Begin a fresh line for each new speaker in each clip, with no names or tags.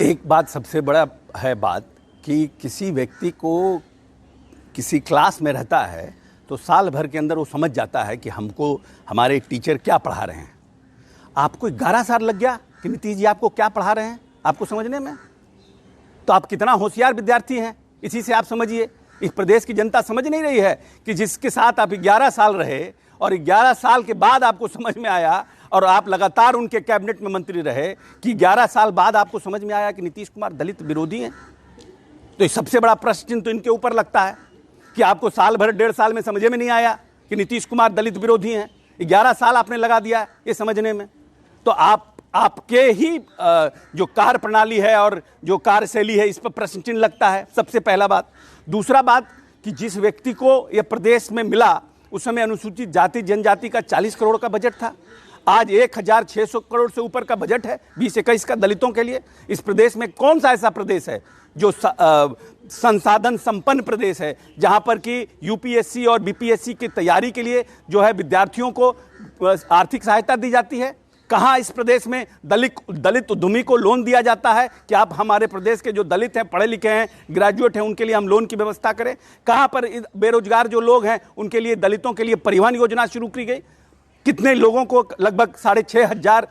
एक बात सबसे बड़ा है बात कि किसी व्यक्ति को किसी क्लास में रहता है तो साल भर के अंदर वो समझ जाता है कि हमको हमारे टीचर क्या पढ़ा रहे हैं। आपको 11 साल लग गया कि नीतीश जी आपको क्या पढ़ा रहे हैं आपको समझने में, तो आप कितना होशियार विद्यार्थी हैं इसी से आप समझिए। इस प्रदेश की जनता समझ नहीं रही है कि जिसके साथ आप 11 साल रहे और 11 साल के बाद आपको समझ में आया और आप लगातार उनके कैबिनेट में मंत्री रहे कि 11 साल बाद आपको समझ में आया कि नीतीश कुमार दलित विरोधी हैं। तो सबसे बड़ा प्रश्न चिन्ह तो इनके ऊपर लगता है कि आपको साल भर 1.5 साल में समझ में नहीं आया कि नीतीश कुमार दलित विरोधी हैं। 11 साल आपने लगा दिया ये समझने में। तो आपके ही जो कार्य प्रणाली है और जो कार्यशैली है इस पर प्रश्न चिन्ह लगता है, सबसे पहला बात। दूसरा बात कि जिस व्यक्ति को यह प्रदेश में मिला उस समय अनुसूचित जाति जनजाति का 40 करोड़ का बजट था, आज 1600 करोड़ से ऊपर का बजट है 2021 का दलितों के लिए। इस प्रदेश में कौन सा ऐसा प्रदेश है जो संसाधन संपन्न प्रदेश है जहां पर कि यूपीएससी और बीपीएससी की तैयारी के लिए जो है विद्यार्थियों को आर्थिक सहायता दी जाती है? कहाँ इस प्रदेश में दलित उद्यमी को लोन दिया जाता है कि आप हमारे प्रदेश के जो दलित हैं, पढ़े लिखे हैं, ग्रेजुएट हैं, उनके लिए हम लोन की व्यवस्था करें? कहाँ पर बेरोजगार जो लोग हैं उनके लिए, दलितों के लिए परिवहन योजना शुरू की गई? कितने लोगों को, लगभग 6,500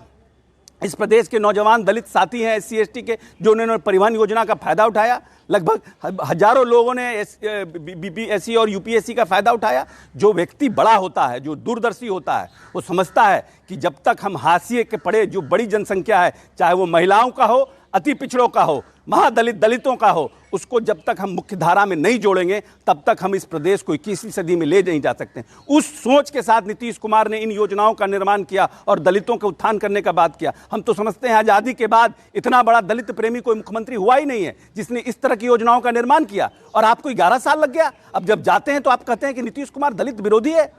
इस प्रदेश के नौजवान दलित साथी हैं SC ST के जो उन्होंने परिवहन योजना का फायदा उठाया। लगभग हजारों लोगों ने BPSC और UPSC का फायदा उठाया। जो व्यक्ति बड़ा होता है, जो दूरदर्शी होता है, वो समझता है कि जब तक हम हाशिए के पड़े जो बड़ी जनसंख्या है, चाहे वो महिलाओं का हो, अति पिछड़ों का हो, दलितों का हो, उसको जब तक हम मुख्य धारा में नहीं जोड़ेंगे तब तक हम इस प्रदेश को 21वीं सदी में ले नहीं जा सकते। उस सोच के साथ नीतीश कुमार ने इन योजनाओं का निर्माण किया और दलितों के उत्थान करने का बात किया। हम तो समझते हैं आज़ादी के बाद इतना बड़ा दलित प्रेमी कोई मुख्यमंत्री हुआ ही नहीं है जिसने इस तरह की योजनाओं का निर्माण किया। और आपको 11 साल लग गया। अब जब जाते हैं तो आप कहते हैं कि नीतीश कुमार दलित विरोधी है।